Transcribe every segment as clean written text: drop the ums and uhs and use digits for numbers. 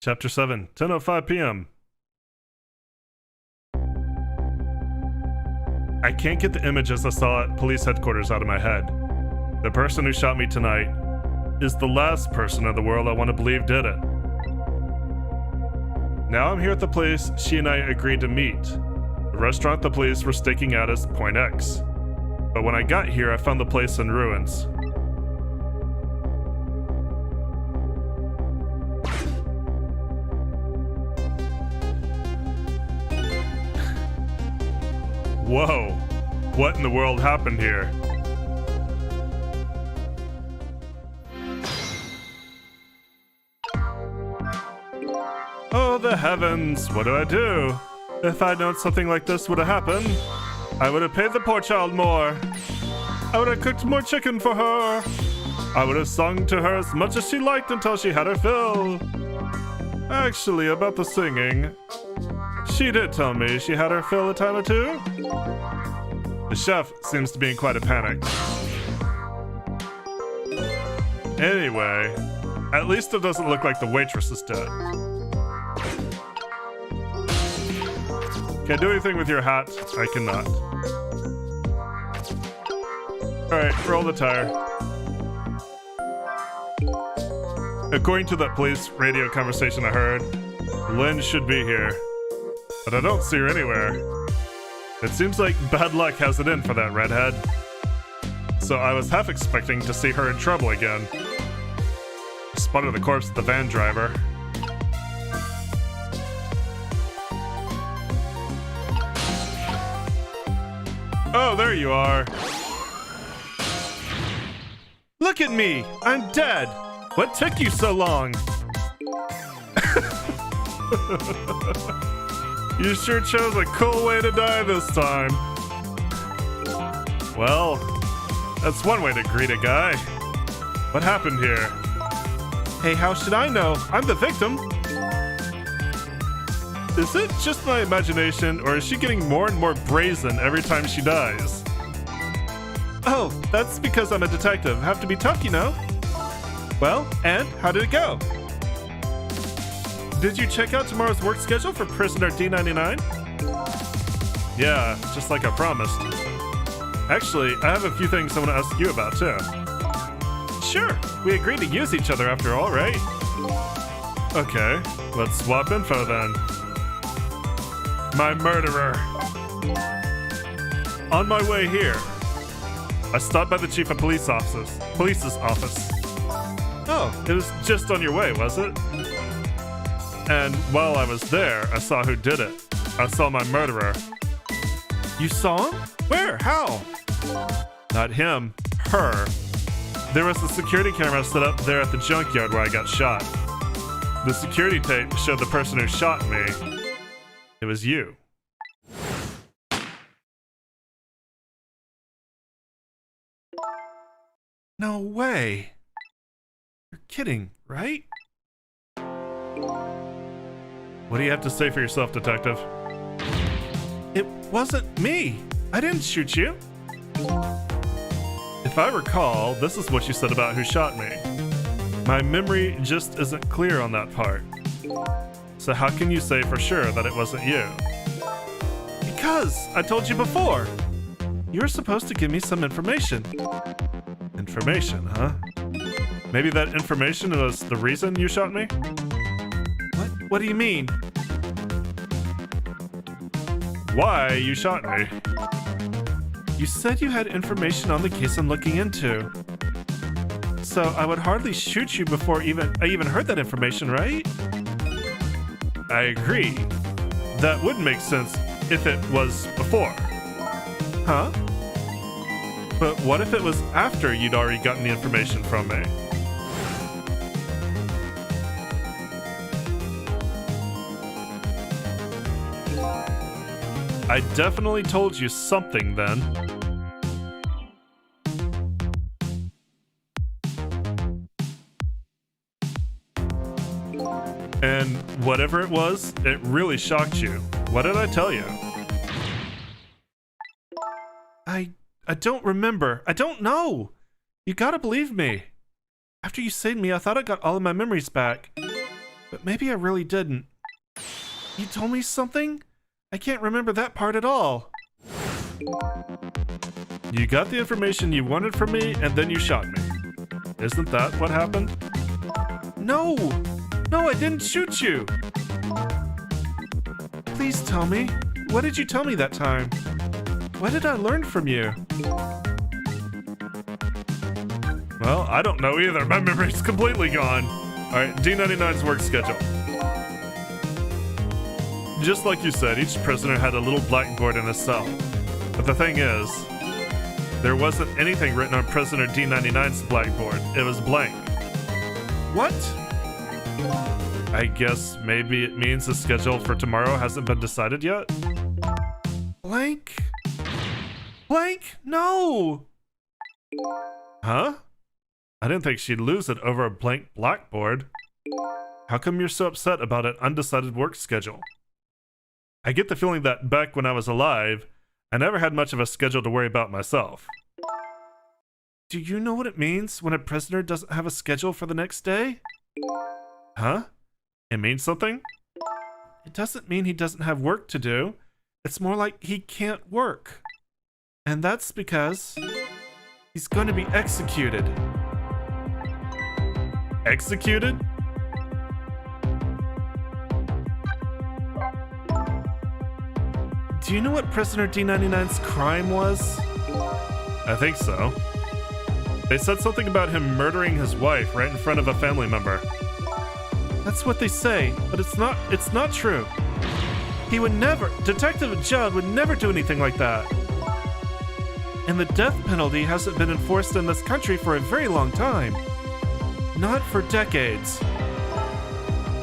Chapter 7, 10:05 p.m. I can't get the images I saw at police headquarters out of my head. The person who shot me tonight is the last person in the world I want to believe did it. Now I'm here at the place she and I agreed to meet. The restaurant the police were staking out as Point X. But when I got here, I found the place in ruins. Whoa, what in the world happened here? Oh, the heavens, what do I do? If I'd known something like this would have happened, I would have paid the poor child more. I would have cooked more chicken for her. I would have sung to her as much as she liked until she had her fill. Actually, about the singing, she did tell me she had her fill a time or two. The chef seems to be in quite a panic. Anyway, at least it doesn't look like the waitress is dead. Can't do anything with your hat. I cannot. Alright, roll the tire. According to that police radio conversation I heard, Lynn should be here. But I don't see her anywhere. It seems like bad luck has it in for that redhead. So I was half expecting to see her in trouble again. I spotted the corpse of the van driver. Oh, there you are. Look at me! I'm dead! What took you so long? You sure chose a cool way to die this time. Well, that's one way to greet a guy. What happened here? Hey, how should I know? I'm the victim. Is it just my imagination, or is she getting more and more brazen every time she dies? Oh, that's because I'm a detective. Have to be tough, you know. Well, and how did it go? Did you check out tomorrow's work schedule for prisoner D99? Yeah, just like I promised. Actually, I have a few things I want to ask you about, too. Sure, we agreed to use each other after all, right? Okay, let's swap info then. My murderer. On my way here, I stopped by the chief of police's office. Oh, it was just on your way, was it? And while I was there, I saw who did it. I saw my murderer. You saw him? Where? How? Not him. Her. There was a security camera set up there at the junkyard where I got shot. The security tape showed the person who shot me. It was you. No way. You're kidding, right? What do you have to say for yourself, detective? It wasn't me. I didn't shoot you. If I recall, this is what you said about who shot me. My memory just isn't clear on that part. So how can you say for sure that it wasn't you? Because I told you before. You were supposed to give me some information. Information, huh? Maybe that information was the reason you shot me? What do you mean? Why you shot me? You said you had information on the case I'm looking into. So I would hardly shoot you before I even heard that information, right? I agree. That would make sense if it was before. Huh? But what if it was after you'd already gotten the information from me? I definitely told you something then. And whatever it was, it really shocked you. What did I tell you? I don't remember. I don't know. You gotta believe me. After you saved me, I thought I got all of my memories back. But maybe I really didn't. You told me something? I can't remember that part at all. You got the information you wanted from me, and then you shot me. Isn't that what happened? No! No, I didn't shoot you! Please tell me. What did you tell me that time? What did I learn from you? Well, I don't know either. My memory's completely gone. Alright, D99's work schedule. Just like you said, each prisoner had a little blackboard in his cell. But the thing is, there wasn't anything written on prisoner D99's blackboard. It was blank. What? I guess maybe it means the schedule for tomorrow hasn't been decided yet? Blank? Blank? No! Huh? I didn't think she'd lose it over a blank blackboard. How come you're so upset about an undecided work schedule? I get the feeling that back when I was alive, I never had much of a schedule to worry about myself. Do you know what it means when a prisoner doesn't have a schedule for the next day? Huh? It means something? It doesn't mean he doesn't have work to do. It's more like he can't work. And that's because he's going to be executed. Executed? Do you know what prisoner D99's crime was? I think so. They said something about him murdering his wife right in front of a family member. That's what they say, but it's not true. He would never, Detective Judd would never do anything like that. And the death penalty hasn't been enforced in this country for a very long time. Not for decades.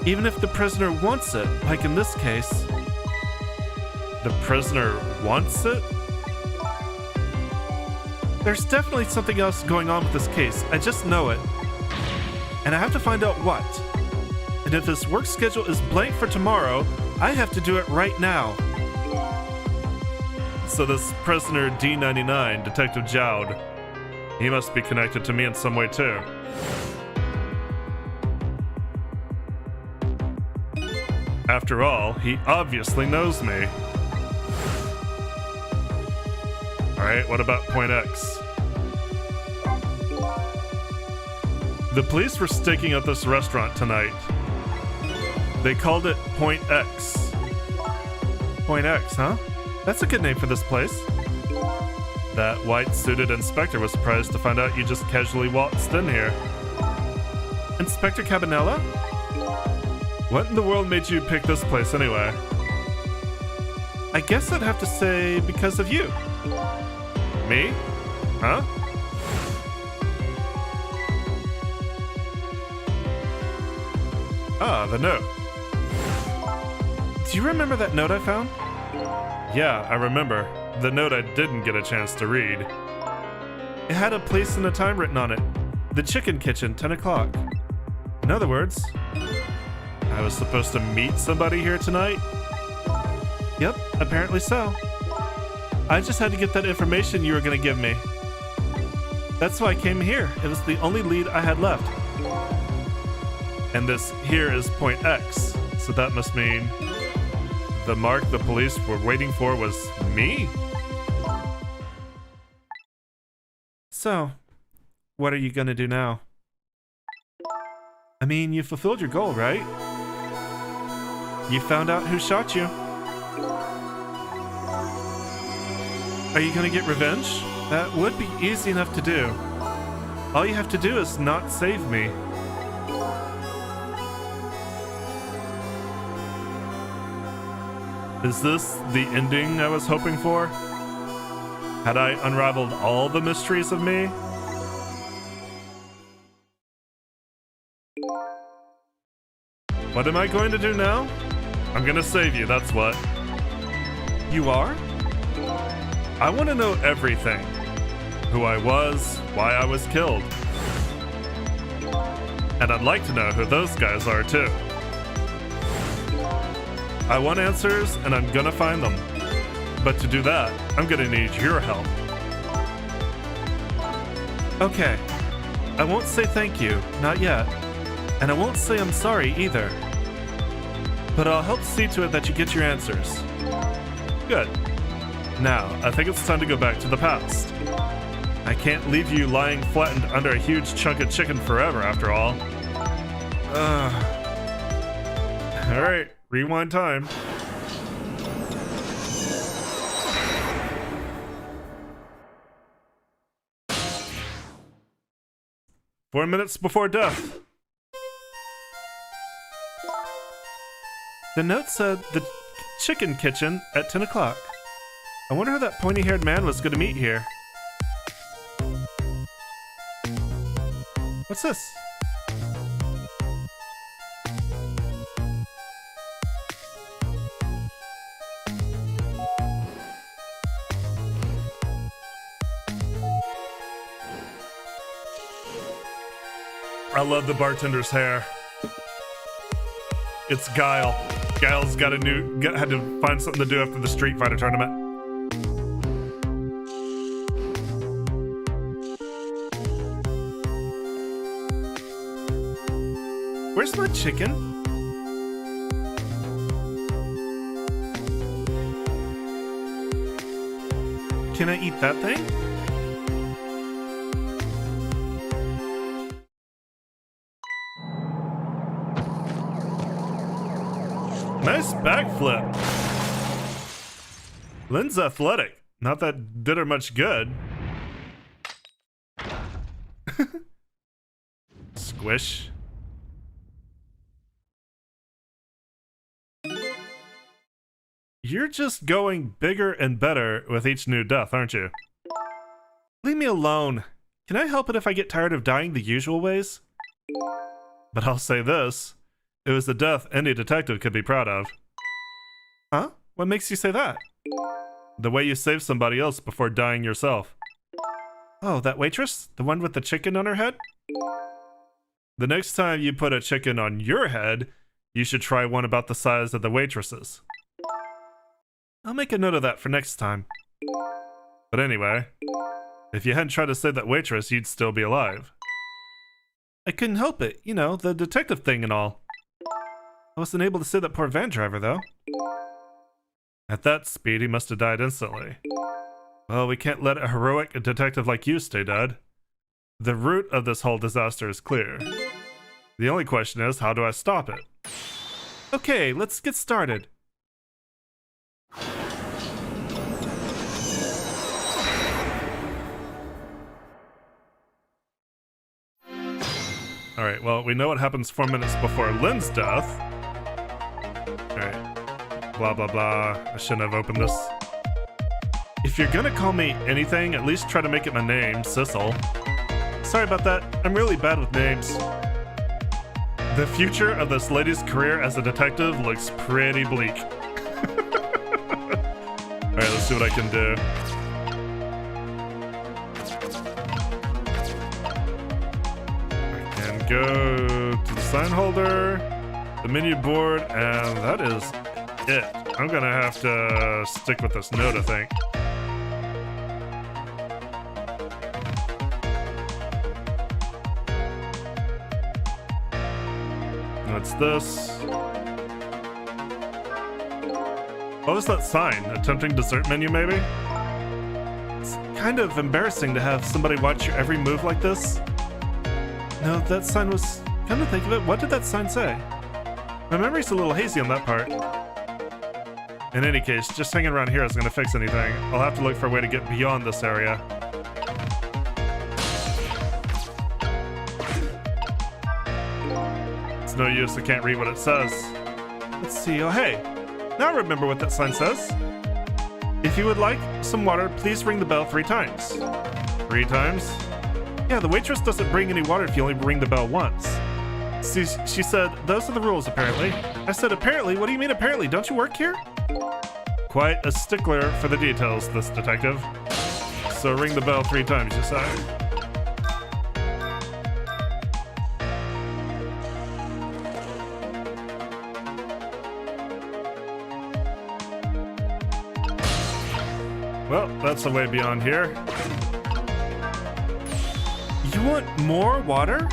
Even if the prisoner wants it, like in this case. The prisoner wants it? There's definitely something else going on with this case. I just know it. And I have to find out what. And if this work schedule is blank for tomorrow, I have to do it right now. So this prisoner D99, Detective Jowd, he must be connected to me in some way too. After all, he obviously knows me. Alright, what about Point X? The police were staking at this restaurant tonight. They called it Point X. Point X, huh? That's a good name for this place. That white-suited inspector was surprised to find out you just casually waltzed in here. Inspector Cabanela? What in the world made you pick this place anyway? I guess I'd have to say because of you. Me? Huh? Ah, the note. Do you remember that note I found? Yeah, I remember. The note I didn't get a chance to read. It had a place and a time written on it. The Chicken Kitchen, 10 o'clock. In other words, I was supposed to meet somebody here tonight? Yep, apparently so. I just had to get that information you were going to give me. That's why I came here. It was the only lead I had left. And this here is Point X, so that must mean the mark the police were waiting for was me? So, what are you going to do now? I mean, you fulfilled your goal, right? You found out who shot you. Are you going to get revenge? That would be easy enough to do. All you have to do is not save me. Is this the ending I was hoping for? Had I unraveled all the mysteries of me? What am I going to do now? I'm gonna save you, that's what. You are? I want to know everything. Who I was, why I was killed. And I'd like to know who those guys are too. I want answers, and I'm gonna find them. But to do that, I'm gonna need your help. Okay. I won't say thank you, not yet. And I won't say I'm sorry either. but I'll help see to it that you get your answers. Good. Now, I think it's time to go back to the past. I can't leave you lying flattened under a huge chunk of chicken forever, after all. Alright, rewind time. "4 minutes before death." The note said the chicken kitchen at 10 o'clock. I wonder how that pointy-haired man was going to meet here. What's this? I love the bartender's hair. It's Guile. Guile's had to find something to do after the Street Fighter tournament. Where's my chicken? Can I eat that thing? Nice backflip. Lynn's athletic. Not that did her much good. Squish. You're just going bigger and better with each new death, aren't you? Leave me alone. Can I help it if I get tired of dying the usual ways? But I'll say this. It was a death any detective could be proud of. Huh? What makes you say that? The way you saved somebody else before dying yourself. Oh, that waitress? The one with the chicken on her head? The next time you put a chicken on your head, you should try one about the size of the waitress's. I'll make a note of that for next time. But anyway, if you hadn't tried to save that waitress, you'd still be alive. I couldn't help it, you know, the detective thing and all. I wasn't able to save that poor van driver, though. At that speed, he must have died instantly. Well, we can't let a heroic detective like you stay dead. The root of this whole disaster is clear. The only question is, how do I stop it? Okay, let's get started. Alright, well, we know what happens 4 minutes before Lynn's death. Alright. Blah, blah, blah. I shouldn't have opened this. If you're gonna call me anything, at least try to make it my name, Sissel. Sorry about that. I'm really bad with names. The future of this lady's career as a detective looks pretty bleak. Alright, let's see what I can do. Go to the sign holder, the menu board, and that is it. I'm gonna have to stick with this note, I think. What's this? What was that sign? A tempting dessert menu, maybe? It's kind of embarrassing to have somebody watch your every move like this. No, that sign was... Come to think of it, what did that sign say? My memory's a little hazy on that part. In any case, just hanging around here isn't going to fix anything. I'll have to look for a way to get beyond this area. It's no use, I can't read what it says. Let's see, oh hey! Now I remember what that sign says. If you would like some water, please ring the bell 3 times. 3 times? Yeah, the waitress doesn't bring any water if you only ring the bell once. She said, those are the rules, apparently. I said, apparently? What do you mean, apparently? Don't you work here? Quite a stickler for the details, this detective. So ring the bell 3 times, you say. Well, that's the way beyond here. You want more water?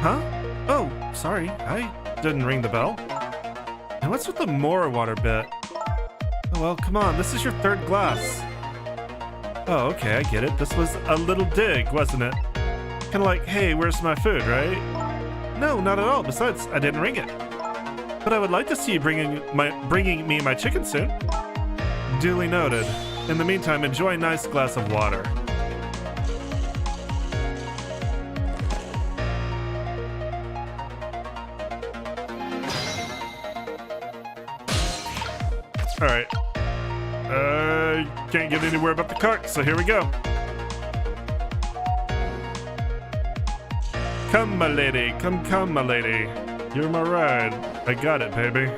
Huh? Oh, sorry, I didn't ring the bell. And what's with the more water bit? Oh, well, come on, this is your third glass. Oh, okay, I get it. This was a little dig, wasn't it? Kind of like, hey, where's my food, right? No, not at all. Besides, I didn't ring it. But I would like to see you bringing me my chicken soon. Duly noted. In the meantime, enjoy a nice glass of water. Alright. Can't get anywhere but the cart, so here we go. Come, my lady. Come, my lady. You're my ride. I got it, baby.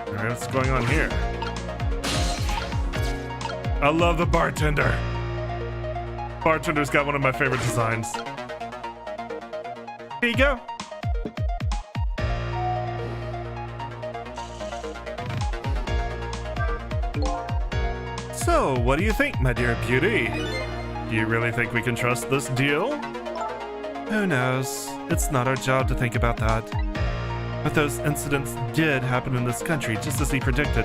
Alright, what's going on here? I love the bartender. Bartender's got one of my favorite designs. Here you go. So, what do you think, my dear beauty? Do you really think we can trust this deal? Who knows? It's not our job to think about that. But those incidents did happen in this country, just as he predicted.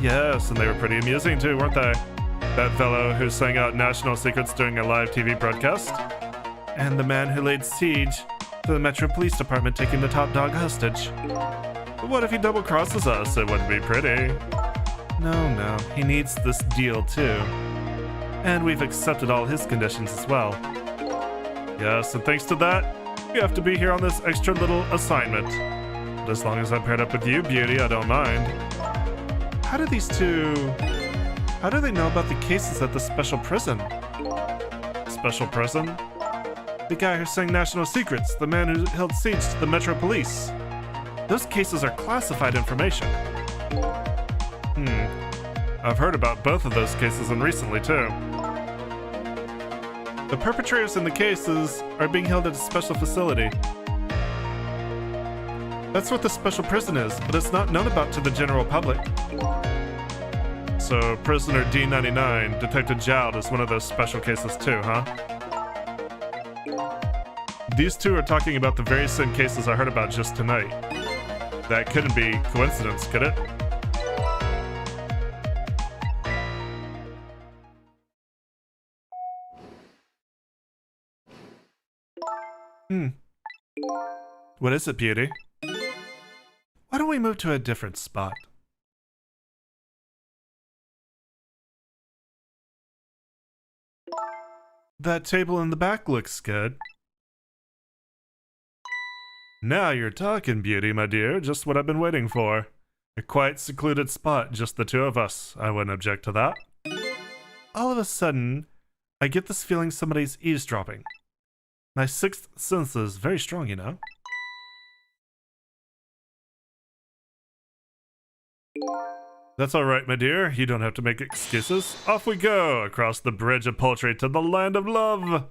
Yes, and they were pretty amusing too, weren't they? That fellow who sang out national secrets during a live TV broadcast. And the man who laid siege to the Metro Police Department taking the top dog hostage. But what if he double crosses us? It wouldn't be pretty. No, he needs this deal too. And we've accepted all his conditions as well. Yes, and thanks to that, we have to be here on this extra little assignment. But as long as I'm paired up with you, beauty, I don't mind. How do these two... How do they know about the cases at the special prison? Special prison? The guy who sang national secrets, the man who held siege to the Metro Police. Those cases are classified information. I've heard about both of those cases and recently too. The perpetrators in the cases are being held at a special facility. That's what the special prison is, but it's not known about to the general public. So, prisoner D99, Detective Jowd, is one of those special cases too, huh? These two are talking about the very same cases I heard about just tonight. That couldn't be coincidence, could it? What is it, beauty? Why don't we move to a different spot? That table in the back looks good. Now you're talking, beauty, my dear. Just what I've been waiting for. A quiet, secluded spot, just the two of us. I wouldn't object to that. All of a sudden, I get this feeling somebody's eavesdropping. My sixth sense is very strong, you know. That's alright, my dear. You don't have to make excuses. Off we go, across the bridge of poultry to the land of love.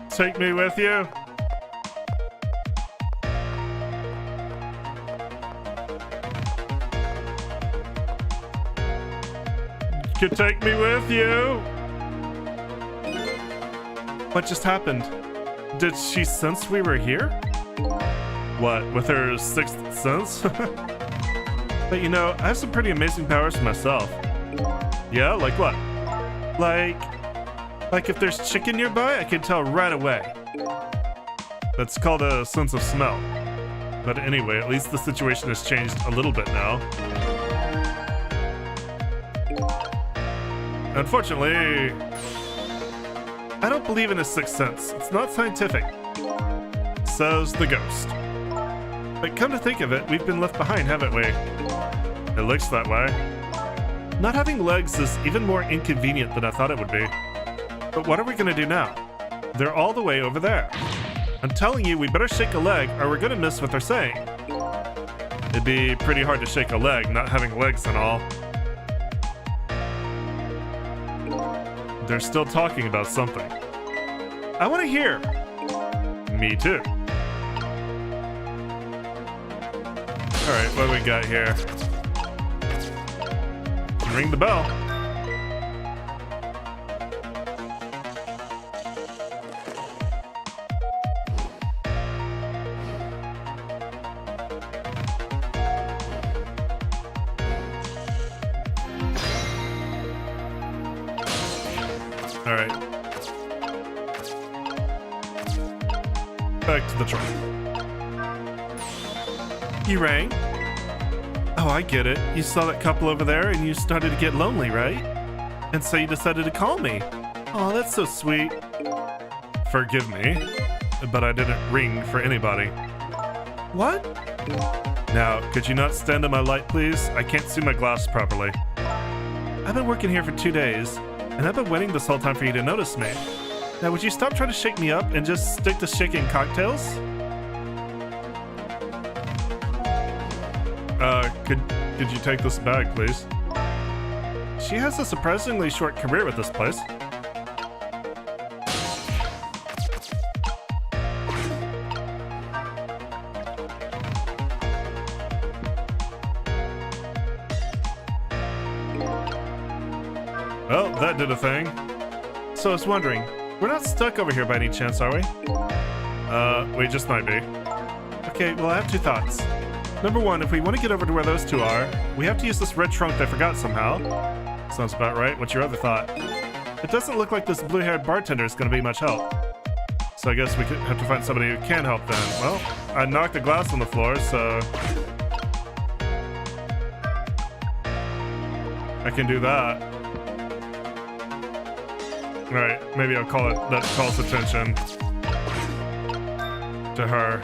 Take me with you? You could take me with you? What just happened? Did she sense we were here? What, with her sixth sense? But you know, I have some pretty amazing powers myself. Yeah, like what? Like if there's chicken nearby, I can tell right away. That's called a sense of smell. But anyway, at least the situation has changed a little bit now. Unfortunately, I don't believe in a sixth sense. It's not scientific. Says the ghost. But come to think of it, we've been left behind, haven't we? It looks that way. Not having legs is even more inconvenient than I thought it would be. But what are we gonna do now? They're all the way over there. I'm telling you, we better shake a leg or we're gonna miss what they're saying. It'd be pretty hard to shake a leg, not having legs and all. They're still talking about something. I want to hear. Me too. Alright, what do we got here? Ring the bell. Alright. Back to the trunk. You rang? Oh, I get it. You saw that couple over there and you started to get lonely, right? And so you decided to call me. Oh, that's so sweet. Forgive me, but I didn't ring for anybody. What? Now, could you not stand in my light, please? I can't see my glass properly. I've been working here for 2 days, and I've been waiting this whole time for you to notice me. Now, would you stop trying to shake me up and just stick to shaking cocktails? Could you take this bag, please? She has a surprisingly short career with this place. Well, that did a thing. So I was wondering, we're not stuck over here by any chance, are we? We just might be. Okay, well, I have 2 thoughts. Number 1, if we want to get over to where those 2 are, we have to use this red trunk they forgot somehow. Sounds about right. What's your other thought? It doesn't look like this blue-haired bartender is going to be much help. So I guess we could have to find somebody who can help then. Well, I knocked a glass on the floor, so I can do that. Alright, maybe I'll call it, that calls attention to her.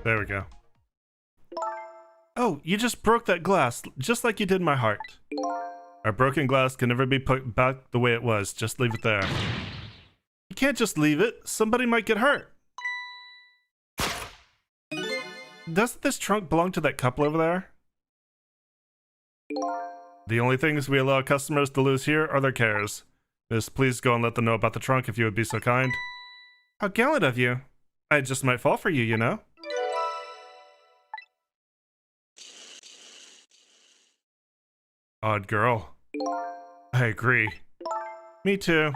There we go. Oh, you just broke that glass, just like you did my heart. Our broken glass can never be put back the way it was. Just leave it there. You can't just leave it. Somebody might get hurt. Doesn't this trunk belong to that couple over there? The only things we allow customers to lose here are their cares. Miss, please go and let them know about the trunk if you would be so kind. How gallant of you. I just might fall for you, you know? Odd girl. I agree. Me too.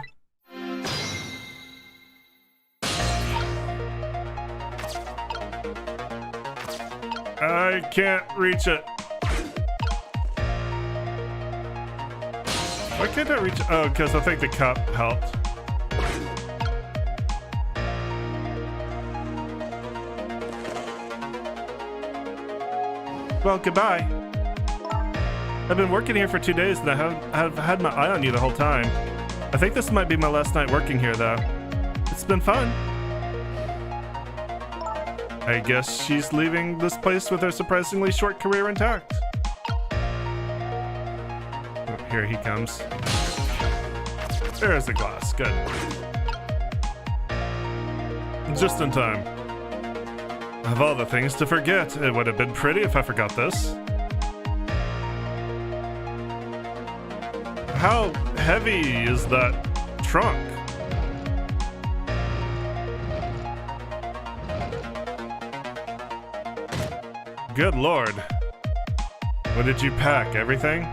I can't reach it. Why can't I reach it? Oh, because I think the cup helped. Well, goodbye. I've been working here for 2 days and I have had my eye on you the whole time. I think this might be my last night working here, though. It's been fun. I guess she's leaving this place with her surprisingly short career intact. Oh, here he comes. There's the glass. Good. Just in time. Of all the things to forget, it would have been pretty if I forgot this. How heavy is that trunk? Good lord. What did you pack? Everything?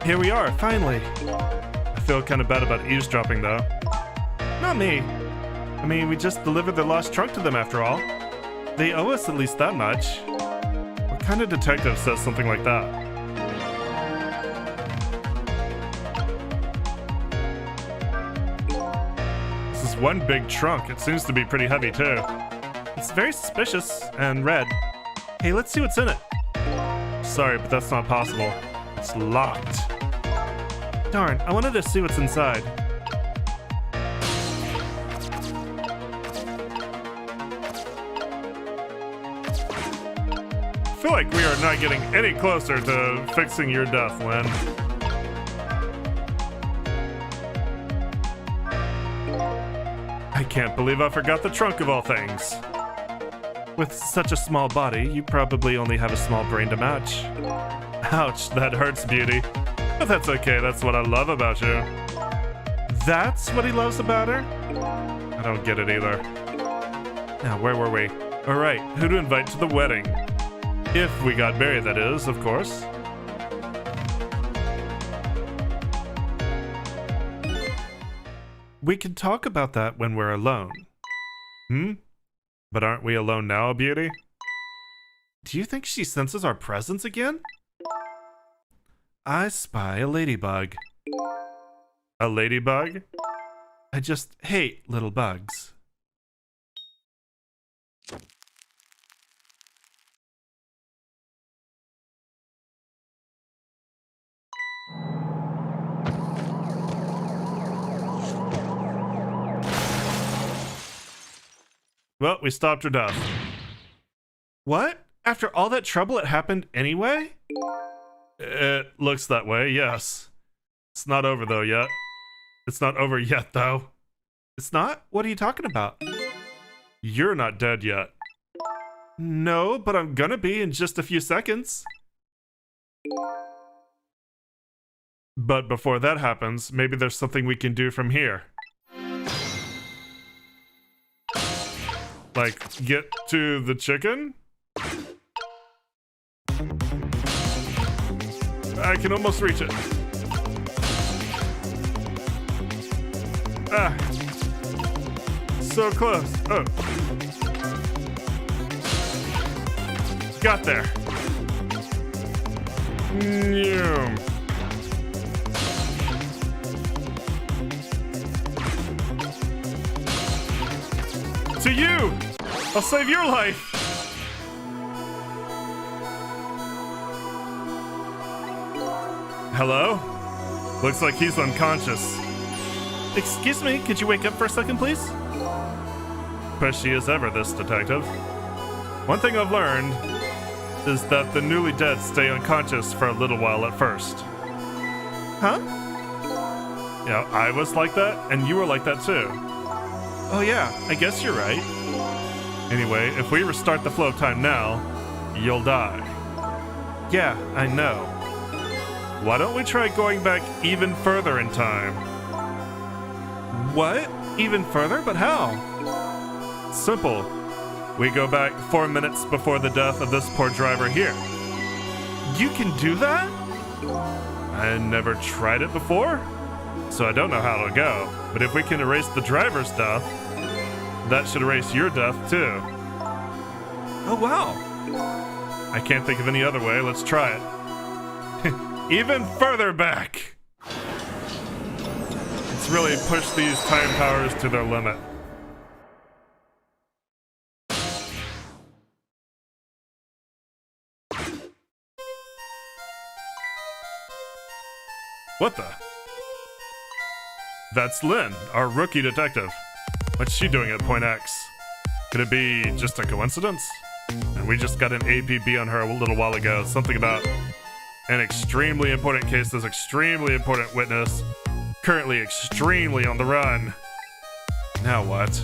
Here we are, finally. I feel kind of bad about eavesdropping, though. Not me. I mean, we just delivered the lost trunk to them after all. They owe us at least that much. What kind of detective says something like that? One big trunk. It seems to be pretty heavy too. It's very suspicious and red. Hey, let's see what's in it. Sorry, but that's not possible. It's locked. Darn, I wanted to see what's inside. I feel like we are not getting any closer to fixing your death, Lynn. I can't believe I forgot the trunk of all things. With such a small body, you probably only have a small brain to match. Ouch, that hurts, beauty. But that's okay, that's what I love about you. That's what he loves about her? I don't get it either. Now, where were we? Alright, who to invite to the wedding? If we got married, that is, of course. We can talk about that when we're alone. Hmm? But aren't we alone now, Beauty? Do you think she senses our presence again? I spy a ladybug. A ladybug? I just hate little bugs. Well, we stopped her death. What? After all that trouble, it happened anyway? It looks that way, yes. It's not over though yet. It's not over yet though. It's not? What are you talking about? You're not dead yet. No, but I'm gonna be in just a few seconds. But before that happens, maybe there's something we can do from here. Like, get to the chicken? I can almost reach it. Ah. So close. Oh. Got there. Nyum. To you! I'll save your life! Hello? Looks like he's unconscious. Excuse me, could you wake up for a second, please? Pushy as ever, this detective. One thing I've learned is that the newly dead stay unconscious for a little while at first. Huh? You know, I was like that, and you were like that too. Oh yeah, I guess you're right. Anyway, if we restart the flow of time now, you'll die. Yeah, I know. Why don't we try going back even further in time? What? Even further? But how? Simple. We go back 4 minutes before the death of this poor driver here. You can do that? I never tried it before, so I don't know how it'll go. But if we can erase the driver's death, that should erase your death too. Oh wow. I can't think of any other way. Let's try it. Even further back. Let's really push these time powers to their limit. What the? That's Lynn, our rookie detective. What's she doing at Point X? Could it be just a coincidence? And we just got an APB on her a little while ago. Something about an extremely important case, this extremely important witness, currently extremely on the run. Now what?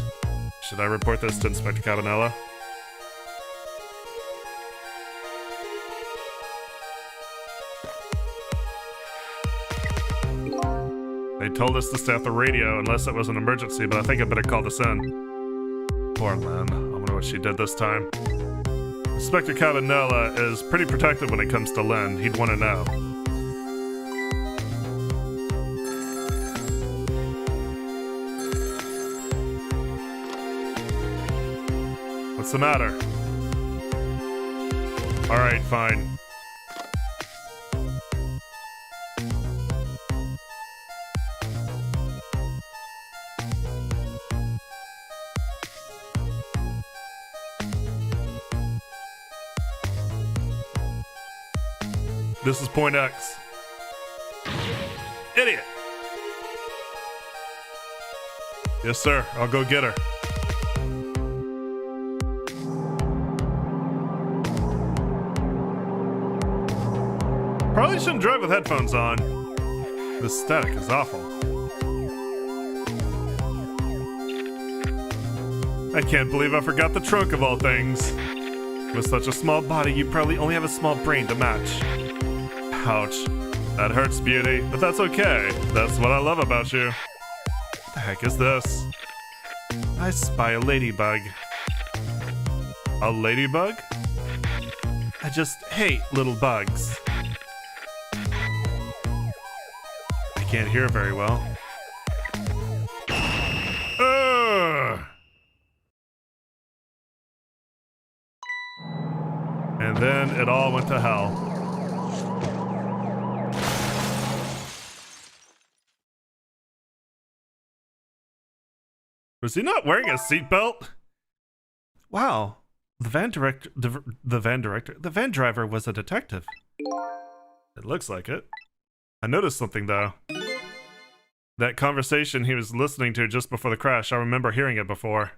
Should I report this to Inspector Cabanela? They told us to stay off the radio unless it was an emergency, but I think I better call this in. Poor Lynn. I wonder what she did this time. Inspector Cabanela is pretty protective when it comes to Lynn. He'd want to know. What's the matter? Alright, fine. This is Point X. Idiot! Yes, sir. I'll go get her. Probably shouldn't drive with headphones on. The static is awful. I can't believe I forgot the trunk of all things. With such a small body, you probably only have a small brain to match. Ouch. That hurts, Beauty, but that's okay. That's what I love about you. What the heck is this? I spy a ladybug. A ladybug? I just hate little bugs. I can't hear very well. it all went to hell. Was he not wearing a seatbelt? Wow. The van driver was a detective. It looks like it. I noticed something though. That conversation he was listening to just before the crash, I remember hearing it before.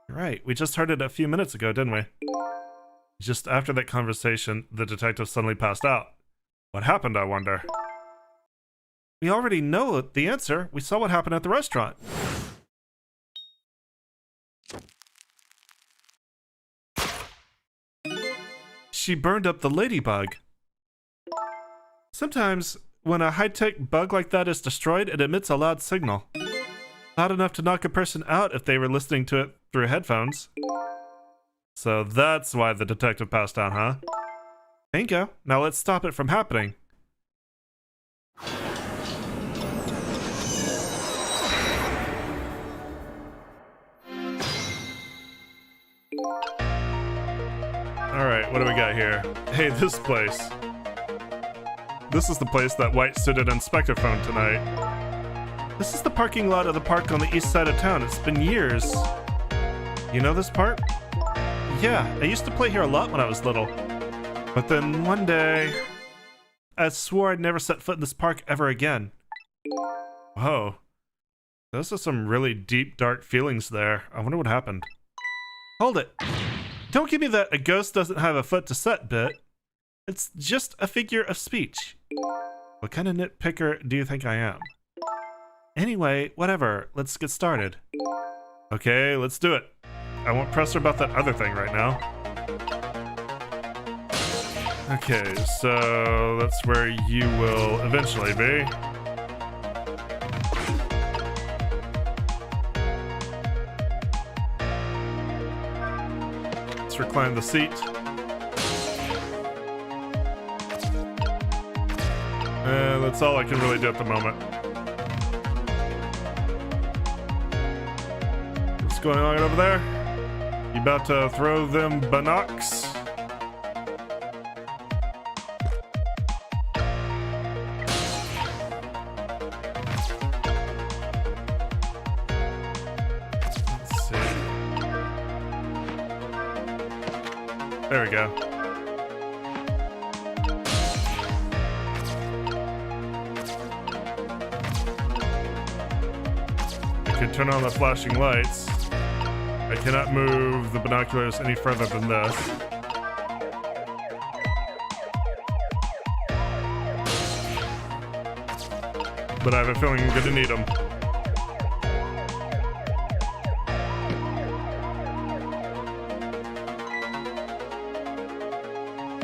You're right, we just heard it a few minutes ago, didn't we? Just after that conversation, the detective suddenly passed out. What happened, I wonder? We already know the answer. We saw what happened at the restaurant. She burned up the ladybug. Sometimes, when a high-tech bug like that is destroyed, it emits a loud signal. Loud enough to knock a person out if they were listening to it through headphones. So that's why the detective passed out, huh? Bingo. Now let's stop it from happening. Alright, what do we got here? Hey, this place. This is the place that white-suited inspector phoned tonight. This is the parking lot of the park on the east side of town. It's been years. You know this part? Yeah, I used to play here a lot when I was little. But then one day, I swore I'd never set foot in this park ever again. Whoa. Those are some really deep, dark feelings there. I wonder what happened. Hold it. Don't give me that a ghost doesn't have a foot to set bit. It's just a figure of speech. What kind of nitpicker do you think I am? Anyway, whatever. Let's get started. Okay, let's do it. I won't press her about that other thing right now. Okay, so that's where you will eventually be. Let's recline the seat. And that's all I can really do at the moment. What's going on over there? You about to throw them binocs? Let's see. There we go. I can turn on the flashing lights. I cannot move the binoculars any further than this. But I have a feeling I'm going to need them.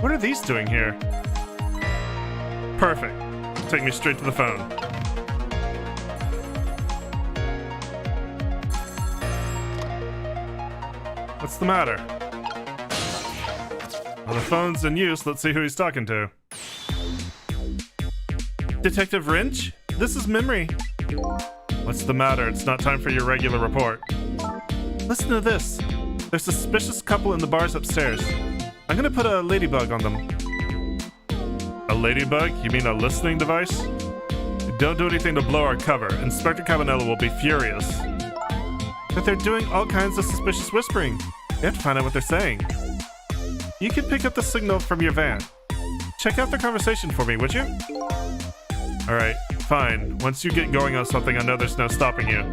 What are these doing here? Perfect. Take me straight to the phone. What's the matter? Well, the phone's in use. Let's see who he's talking to. Detective Wrench? This is Memory. What's the matter? It's not time for your regular report. Listen to this. There's a suspicious couple in the bars upstairs. I'm gonna put a ladybug on them. A ladybug? You mean a listening device? Don't do anything to blow our cover. Inspector Cabanello will be furious. But they're doing all kinds of suspicious whispering. We have to find out what they're saying. You can pick up the signal from your van. Check out the conversation for me, would you? Alright, fine. Once you get going on something, I know there's no stopping you.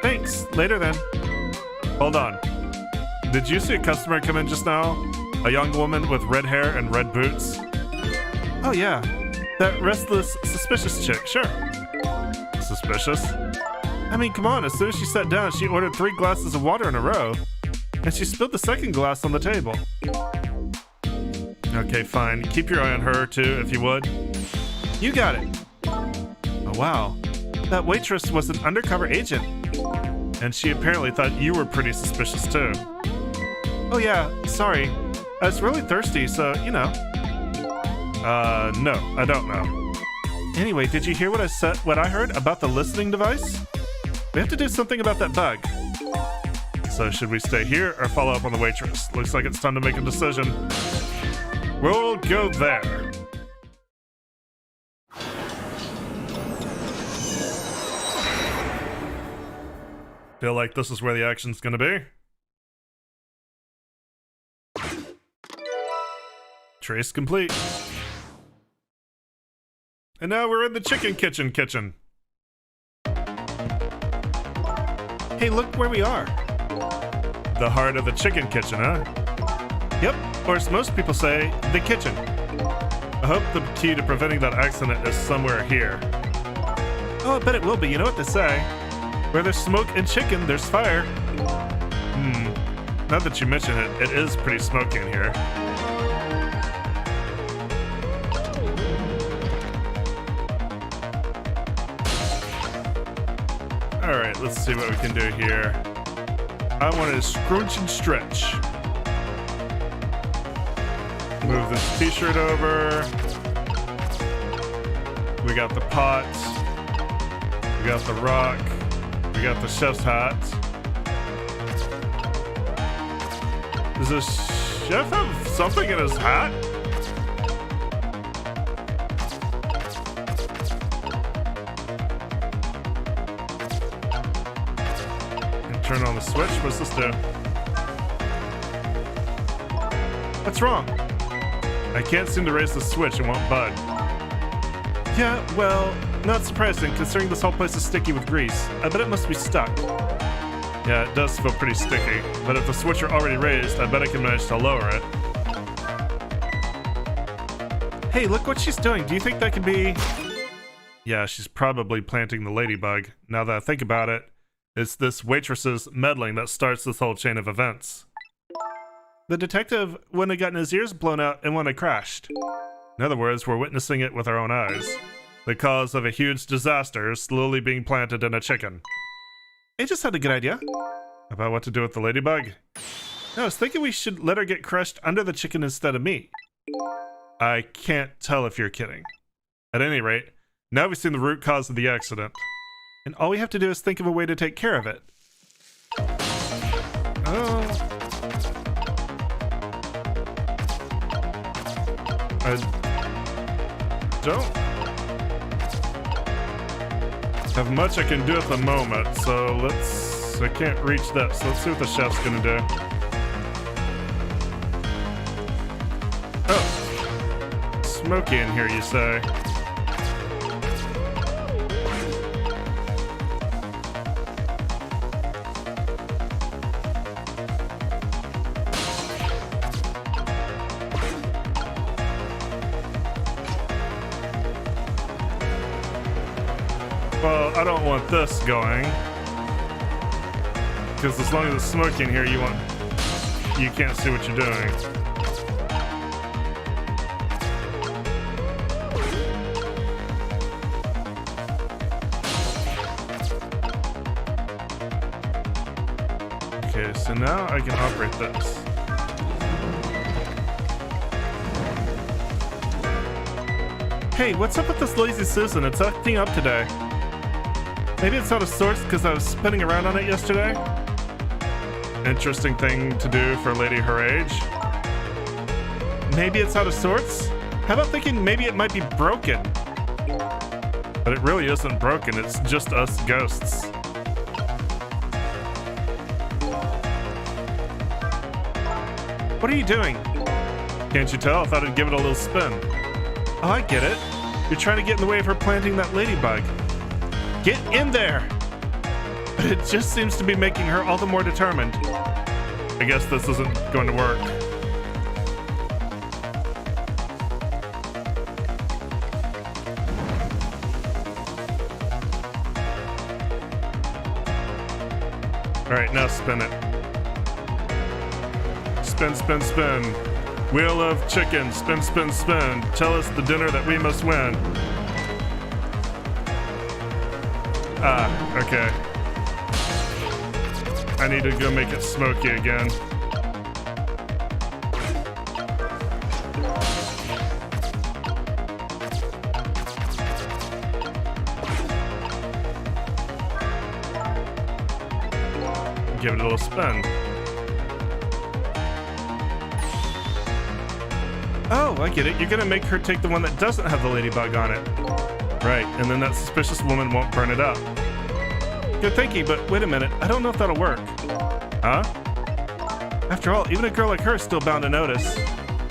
Thanks. Later then. Hold on. Did you see a customer come in just now? A young woman with red hair and red boots? Oh yeah. That restless, suspicious chick, sure. Suspicious? I mean, come on, as soon as she sat down, she ordered 3 glasses of water in a row. And she spilled the second glass on the table. Okay, fine. Keep your eye on her, too, if you would. You got it. Oh, wow. That waitress was an undercover agent. And she apparently thought you were pretty suspicious, too. Oh, yeah. Sorry. I was really thirsty, so, you know. No. I don't know. Anyway, did you hear what I heard about the listening device? We have to do something about that bug. So should we stay here or follow up on the waitress? Looks like it's time to make a decision. We'll go there. Feel like this is where the action's gonna be. Trace complete. And now we're in the chicken kitchen. Hey, look where we are. The heart of the chicken kitchen, huh? Yep, or as most people say, the kitchen. I hope the key to preventing that accident is somewhere here. Oh, I bet it will be. You know what they say. Where there's smoke and chicken, there's fire. Now that you mention it, it is pretty smoky in here. Alright, let's see what we can do here. I want to scrunch and stretch. Move this t-shirt over. We got the pot. We got the rock. We got the chef's hat. Does the chef have something in his hat? Turn on the switch. What's this do? What's wrong? I can't seem to raise the switch. It won't bud. Yeah, well, not surprising considering this whole place is sticky with grease. I bet it must be stuck. Yeah, it does feel pretty sticky. But if the switch are already raised, I bet I can manage to lower it. Hey, look what she's doing. Do you think that could be... Yeah, she's probably planting the ladybug. Now that I think about it, it's this waitress's meddling that starts this whole chain of events. The detective wouldn't have gotten his ears blown out and wouldn't have crashed. In other words, we're witnessing it with our own eyes. The cause of a huge disaster slowly being planted in a chicken. I just had a good idea. About what to do with the ladybug? No, I was thinking we should let her get crushed under the chicken instead of me. I can't tell if you're kidding. At any rate, now we've seen the root cause of the accident. And all we have to do is think of a way to take care of it. Oh. I don't have much I can do at the moment, so I can't reach this. Let's see what the chef's gonna do. Oh. Smoky in here, you say? Well, I don't want this going. Because as long as it's smoky in here, you can't see what you're doing. Okay, so now I can operate this. Hey, what's up with this lazy Susan? It's acting up today. Maybe it's out of sorts because I was spinning around on it yesterday. Interesting thing to do for a lady her age. Maybe it's out of sorts? How about thinking maybe it might be broken? But it really isn't broken, it's just us ghosts. What are you doing? Can't you tell? I thought I'd give it a little spin. Oh, I get it. You're trying to get in the way of her planting that ladybug. Get in there! But it just seems to be making her all the more determined. I guess this isn't going to work. Alright, now spin it. Spin, spin, spin. Wheel of chicken, spin, spin, spin. Tell us the dinner that we must win. Ah, okay. I need to go make it smoky again. Give it a little spin. Oh, I get it. You're gonna make her take the one that doesn't have the ladybug on it. Right, and then that suspicious woman won't burn it up. Good thinking, but wait a minute. I don't know if that'll work. Huh? After all, even a girl like her is still bound to notice.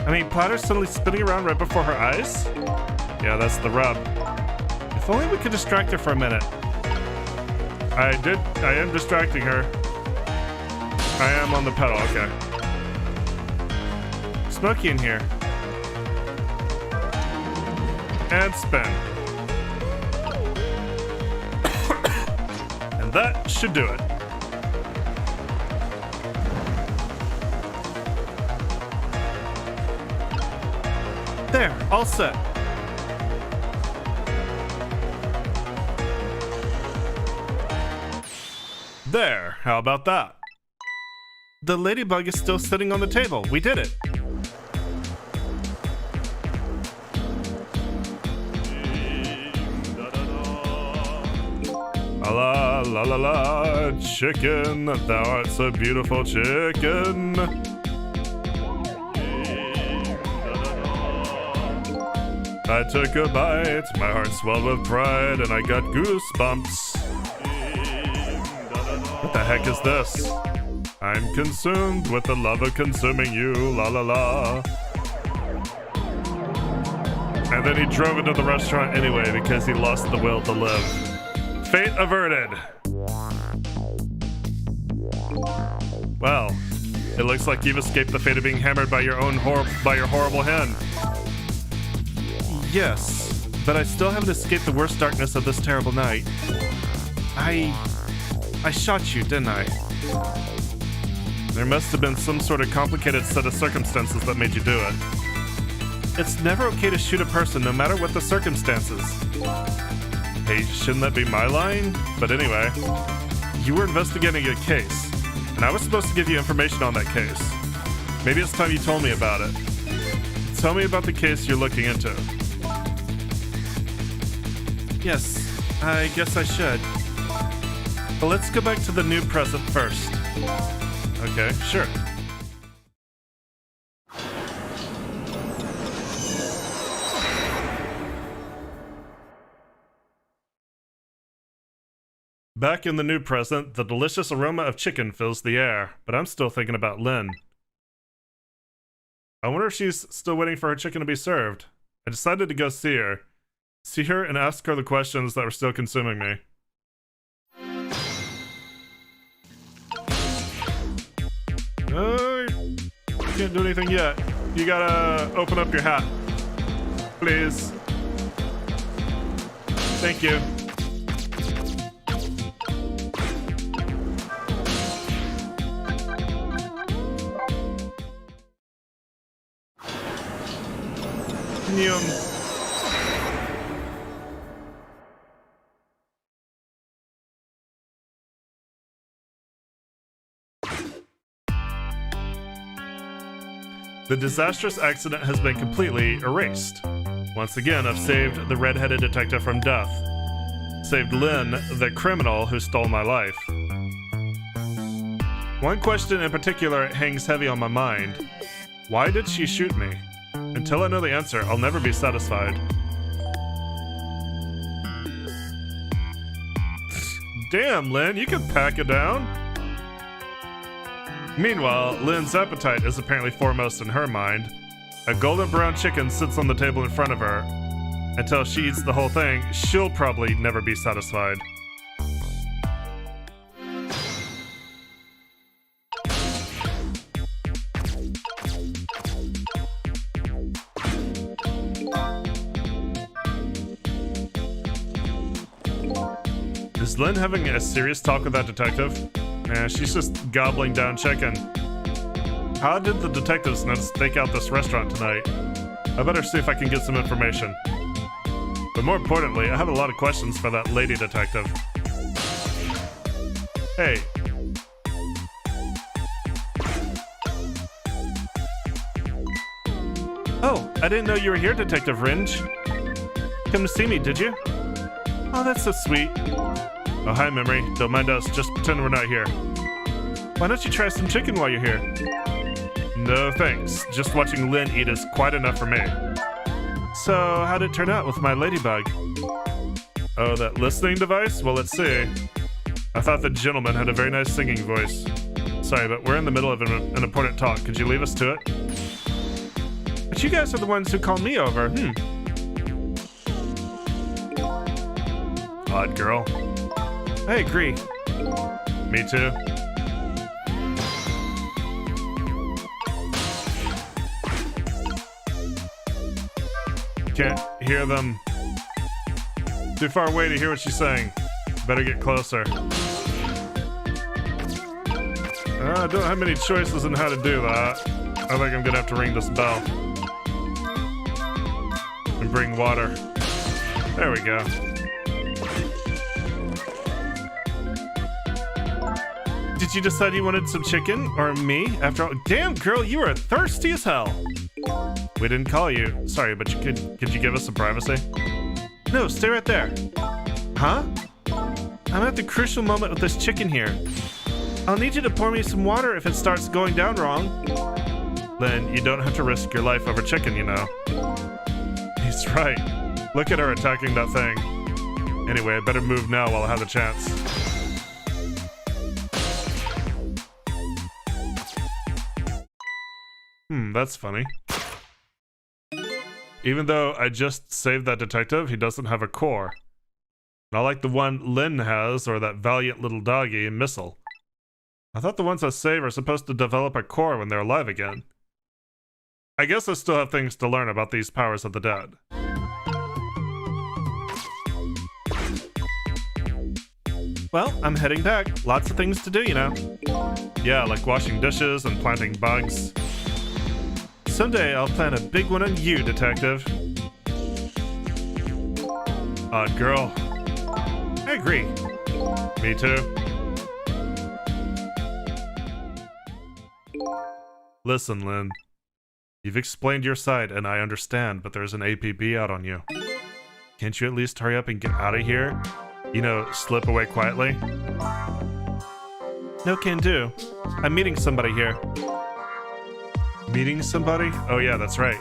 I mean, Platter's suddenly spinning around right before her eyes? Yeah, that's the rub. If only we could distract her for a minute. I am distracting her. I am on the pedal, okay. Smoky in here. And spin. And that should do it. There, all set. There, how about that? The ladybug is still sitting on the table. We did it. La la la la, chicken, thou art so beautiful, chicken. I took a bite, my heart swelled with pride, and I got goosebumps. What the heck is this? I'm consumed with the love of consuming you, la la la. And then he drove into the restaurant anyway because he lost the will to live. Fate averted. Well, it looks like you've escaped the fate of being hammered by your horrible hen. Yes, but I still haven't escaped the worst darkness of this terrible night. I shot you, didn't I? There must have been some sort of complicated set of circumstances that made you do it. It's never okay to shoot a person, no matter what the circumstances. Hey, shouldn't that be my line? But anyway, you were investigating a case, and I was supposed to give you information on that case. Maybe it's time you told me about it. Tell me about the case you're looking into. Yes, I guess I should. But let's go back to the new present first. Okay, sure. Back in the new present, the delicious aroma of chicken fills the air, but I'm still thinking about Lynn. I wonder if she's still waiting for her chicken to be served. I decided to go see her and ask her the questions that were still consuming me. Can't do anything yet. You gotta open up your hat. Please. Thank you. The disastrous accident has been completely erased. Once again, I've saved the red-headed detective from death. Saved Lynn, the criminal who stole my life. One question in particular hangs heavy on my mind. Why did she shoot me? Until I know the answer, I'll never be satisfied. Damn, Lynn, you can pack it down. Meanwhile, Lynn's appetite is apparently foremost in her mind. A golden brown chicken sits on the table in front of her. Until she eats the whole thing, she'll probably never be satisfied. Is Lynn having a serious talk with that detective? She's just gobbling down chicken. How did the detectives stake out this restaurant tonight? I better see if I can get some information. But more importantly, I have a lot of questions for that lady detective. Hey. Oh, I didn't know you were here, Detective Ringe. Come to see me, did you? Oh, that's so sweet. Oh, hi, Memory. Don't mind us. Just pretend we're not here. Why don't you try some chicken while you're here? No thanks. Just watching Lynn eat is quite enough for me. So, how'd it turn out with my ladybug? Oh, that listening device? Well, let's see. I thought the gentleman had a very nice singing voice. Sorry, but we're in the middle of an important talk. Could you leave us to it? But you guys are the ones who called me over. Odd girl. I agree. Me too. Can't hear them. Too far away to hear what she's saying. Better get closer. I don't have many choices on how to do that. I think I'm gonna have to ring this bell. And bring water. There we go. Did you decide you wanted some chicken? Or me? After all, damn girl, you are thirsty as hell. We didn't call you. Sorry, but could you give us some privacy? No, stay right there. Huh? I'm at the crucial moment with this chicken here. I'll need you to pour me some water if it starts going down wrong. Then you don't have to risk your life over chicken, you know. He's right. Look at her attacking that thing. Anyway, I better move now while I have the chance. That's funny. Even though I just saved that detective, he doesn't have a core. Not like the one Lynn has, or that valiant little doggy, Missile. I thought the ones I save are supposed to develop a core when they're alive again. I guess I still have things to learn about these powers of the dead. Well, I'm heading back. Lots of things to do, you know. Yeah, like washing dishes and planting bugs. Someday I'll plan a big one on you, detective. Odd girl. I agree. Me too. Listen, Lynn. You've explained your side, and I understand, but there's an APB out on you. Can't you at least hurry up and get out of here? You know, slip away quietly? No can do. I'm meeting somebody here. Meeting somebody? Oh yeah, that's right.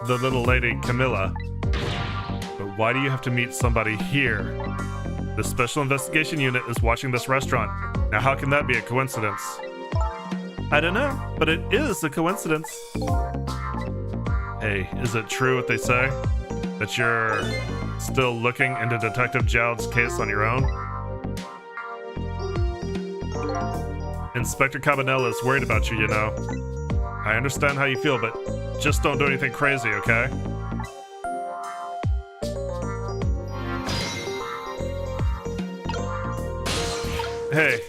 The little lady, Camilla. But why do you have to meet somebody here? The Special Investigation Unit is watching this restaurant. Now how can that be a coincidence? I don't know, but it is a coincidence. Hey, is it true what they say? That you're still looking into Detective Jowd's case on your own? Inspector Cabanel is worried about you, you know. I understand how you feel, but just don't do anything crazy, okay? Hey.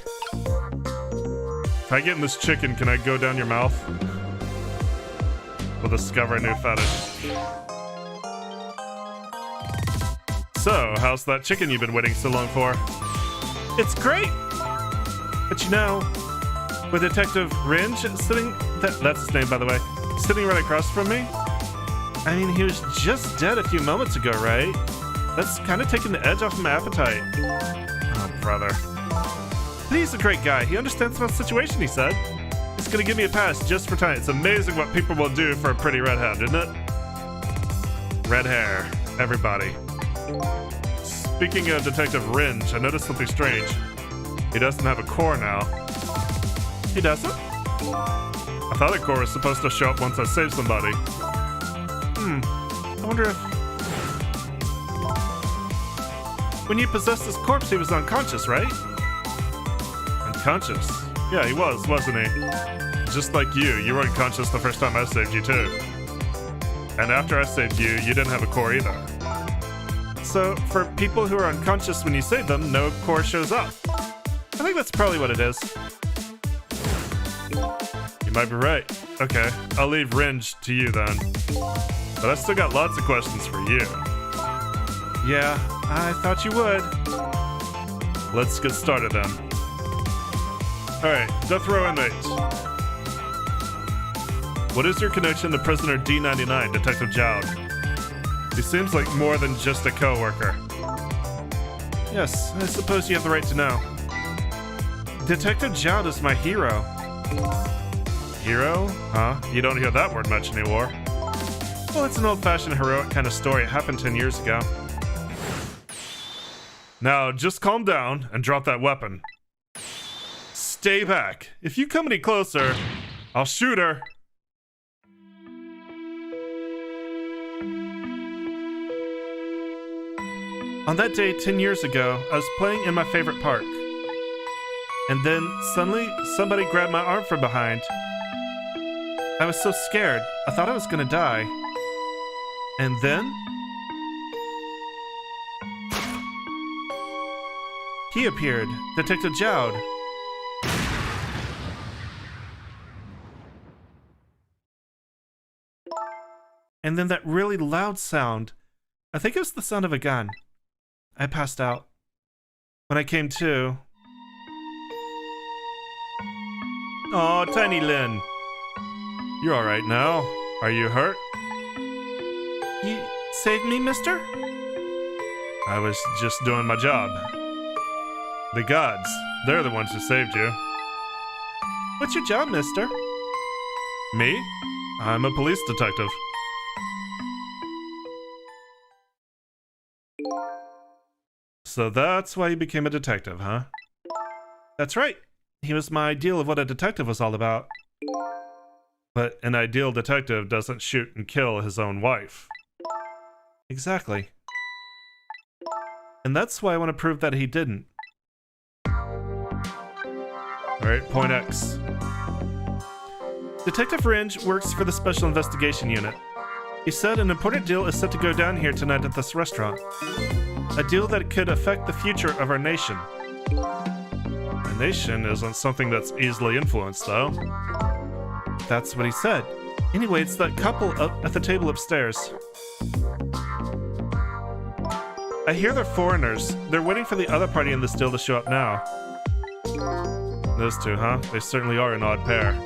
If I get in this chicken, can I go down your mouth? We'll discover a new fetish. So, how's that chicken you've been waiting so long for? It's great! But you know, with Detective Ringe sitting... That's his name, by the way. Sitting right across from me? I mean, he was just dead a few moments ago, right? That's kind of taking the edge off my appetite. Oh, brother. But he's a great guy. He understands my situation, he said. He's gonna give me a pass just for tonight. It's amazing what people will do for a pretty redhead, isn't it? Red hair. Everybody. Speaking of Detective Ringe, I noticed something strange. He doesn't have a core now. He doesn't? I thought a core was supposed to show up once I saved somebody. I wonder if... When you possessed his corpse, he was unconscious, right? Unconscious? Yeah, he was, wasn't he? Just like you were unconscious the first time I saved you too. And after I saved you, you didn't have a core either. So, for people who are unconscious when you save them, no core shows up. I think that's probably what it is. You might be right. Okay, I'll leave Ringe to you then. But I still got lots of questions for you. Yeah, I thought you would. Let's get started then. Alright, death row inmates. What is your connection to prisoner D99, Detective Jowd? He seems like more than just a co-worker. Yes, I suppose you have the right to know. Detective Jowd is my hero. Hero? Huh? You don't hear that word much anymore. Well, it's an old-fashioned heroic kind of story. It happened 10 years ago. Now, just calm down and drop that weapon. Stay back. If you come any closer, I'll shoot her. On that day 10 years ago, I was playing in my favorite park. And then, suddenly, somebody grabbed my arm from behind. I was so scared, I thought I was gonna die. And then... he appeared, Detective Jowd. And then that really loud sound. I think it was the sound of a gun. I passed out. When I came to... Aw, Tiny Lynn. You're alright now. Are you hurt? You saved me, mister? I was just doing my job. The gods, they're the ones who saved you. What's your job, mister? Me? I'm a police detective. So that's why you became a detective, huh? That's right. He was my ideal of what a detective was all about. But an ideal detective doesn't shoot and kill his own wife. Exactly. And that's why I want to prove that he didn't. Alright, point X. Detective Ringe works for the Special Investigation Unit. He said an important deal is set to go down here tonight at this restaurant. A deal that could affect the future of our nation. A nation isn't something that's easily influenced, though. That's what he said. Anyway, it's that couple up at the table upstairs. I hear they're foreigners. They're waiting for the other party in this deal to show up now. Those two, huh? They certainly are an odd pair.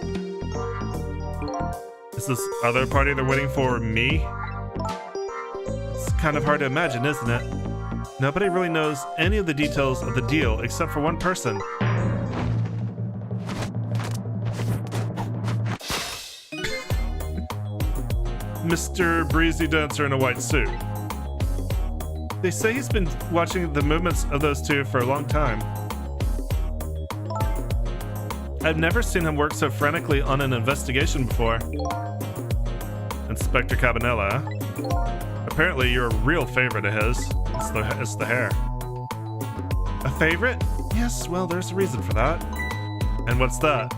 Is this other party they're waiting for me? It's kind of hard to imagine, isn't it? Nobody really knows any of the details of the deal except for one person. Mr. Breezy Dancer in a white suit. They say he's been watching the movements of those two for a long time. I've never seen him work so frantically on an investigation before. Inspector Cabanela. Apparently you're a real favorite of his. It's the hair. A favorite? Yes, well, there's a reason for that. And what's that?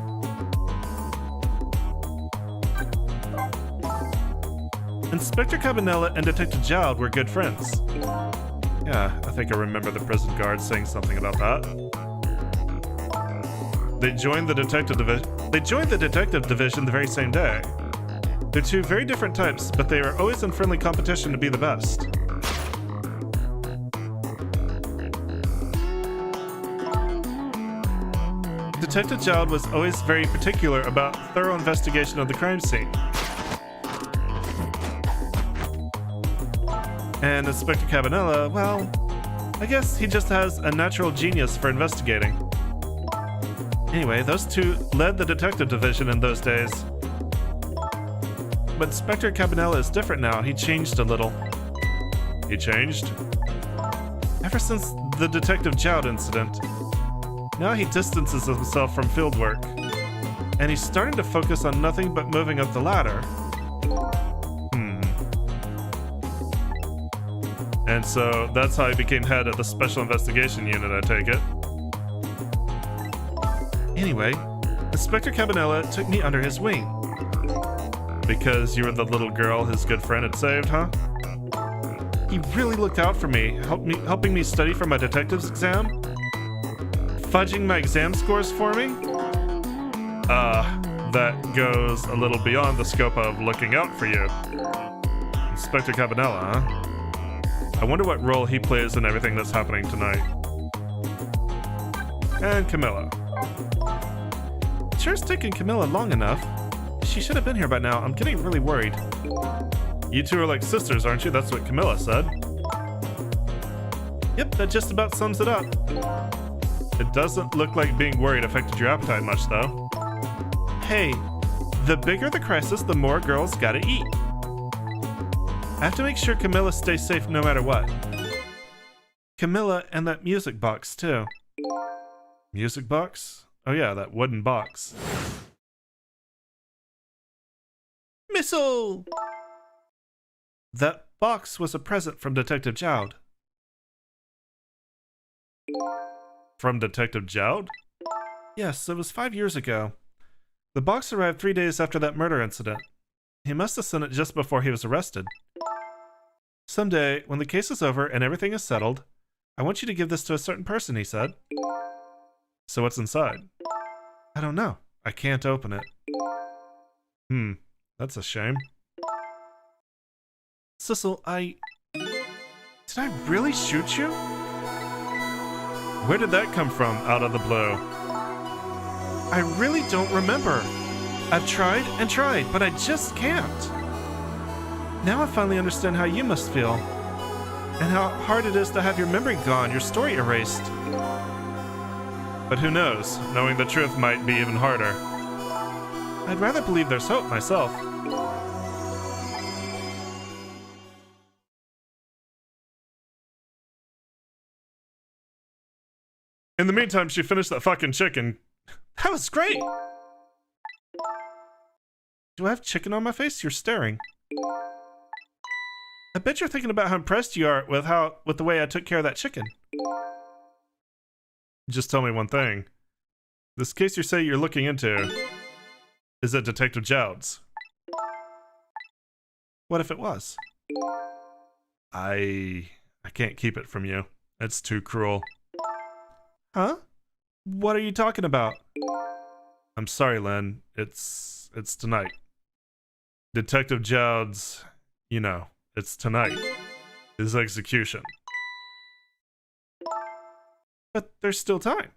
Inspector Cabanela and Detective Jowd were good friends. Yeah, I think I remember the prison guard saying something about that. They joined the detective division the very same day. They're two very different types, but they are always in friendly competition to be the best. Detective Jowd was always very particular about thorough investigation of the crime scene. And Inspector Cabanela, well, I guess he just has a natural genius for investigating. Anyway, those two led the detective division in those days. But Inspector Cabanela is different now. He changed a little. He changed? Ever since the Detective Jowd incident. Now he distances himself from field work. And he's starting to focus on nothing but moving up the ladder. And so that's how he became head of the Special Investigation Unit, I take it. Anyway, Inspector Cabanela took me under his wing. Because you were the little girl his good friend had saved, huh? He really looked out for me, helping me study for my detective's exam? Fudging my exam scores for me? That goes a little beyond the scope of looking out for you. Inspector Cabanela, huh? I wonder what role he plays in everything that's happening tonight. And Camilla. It sure's taken Camilla long enough. She should have been here by now. I'm getting really worried. You two are like sisters, aren't you? That's what Camilla said. Yep, that just about sums it up. It doesn't look like being worried affected your appetite much, though. Hey, The bigger the crisis, the more girls gotta eat. I have to make sure Camilla stays safe no matter what. Camilla and that music box, too. Music box? Oh yeah, that wooden box. Missile! That box was a present from Detective Jowd. From Detective Jowd? Yes, it was 5 years ago. The box arrived 3 days after that murder incident. He must have sent it just before he was arrested. Someday, when the case is over and everything is settled, I want you to give this to a certain person, he said. So what's inside? I don't know. I can't open it. That's a shame. Sissel, Did I really shoot you? Where did that come from out of the blue? I really don't remember. I've tried and tried, but I just can't. Now I finally understand how you must feel. And how hard it is to have your memory gone, your story erased. But who knows? Knowing the truth might be even harder. I'd rather believe there's hope myself. In the meantime, she finished that fucking chicken. That was great! Do I have chicken on my face? You're staring. I bet you're thinking about how impressed you are with the way I took care of that chicken. Just tell me one thing. This case you say you're looking into, is it Detective Jowd's? What if it was? I can't keep it from you. It's too cruel. Huh? What are you talking about? I'm sorry, Len. It's tonight. Detective Jowd's, you know, it's tonight. His execution. But there's still time.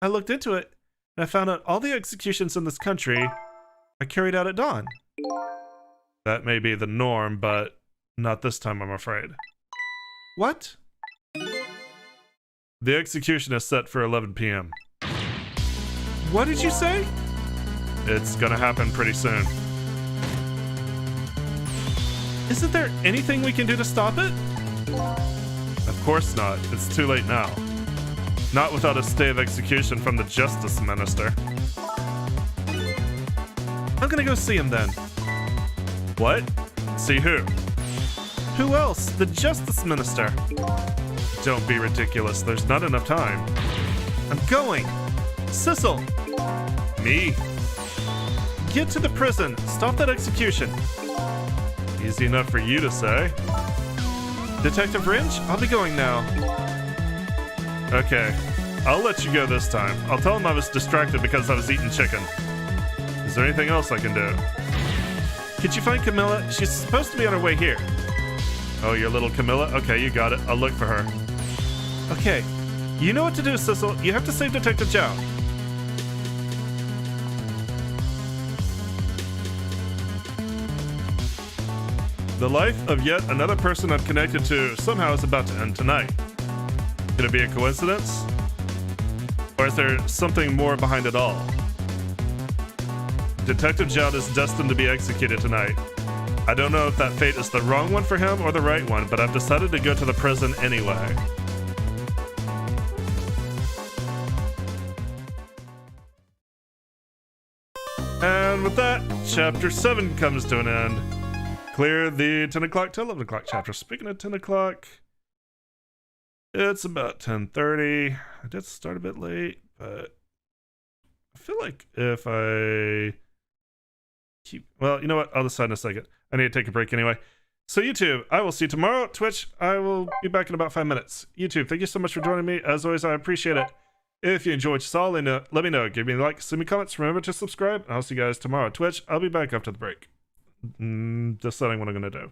I looked into it, and I found out all the executions in this country are carried out at dawn. That may be the norm, but not this time, I'm afraid. What? The execution is set for 11 p.m. What did you say? It's gonna happen pretty soon. Isn't there anything we can do to stop it? Of course not. It's too late now. Not without a stay of execution from the Justice Minister. I'm gonna go see him then. What? See who? Who else? The Justice Minister. Don't be ridiculous. There's not enough time. I'm going. Sissel. Me? Get to the prison. Stop that execution. Easy enough for you to say. Detective Ringe, I'll be going now. Okay. I'll let you go this time. I'll tell him I was distracted because I was eating chicken. Is there anything else I can do? Could you find Camilla? She's supposed to be on her way here. Oh, your little Camilla? Okay, you got it. I'll look for her. Okay. You know what to do, Sissel. You have to save Detective Jowd. The life of yet another person I'm connected to somehow is about to end tonight. Could it be a coincidence? Or is there something more behind it all? Detective Jowd is destined to be executed tonight. I don't know if that fate is the wrong one for him or the right one, but I've decided to go to the prison anyway. And with that, Chapter 7 comes to an end. Clear the 10 o'clock to 11 o'clock chapter. Speaking of 10 o'clock, it's about 10:30. I did start a bit late, but I feel like if I keep... Well, you know what? I'll decide in a second. I need to take a break anyway. So YouTube, I will see you tomorrow. Twitch, I will be back in about 5 minutes. YouTube, thank you so much for joining me. As always, I appreciate it. If you enjoyed what you saw, let me know. Give me a like, send me comments. Remember to subscribe. And I'll see you guys tomorrow. Twitch, I'll be back after the break. Deciding what I'm going to do.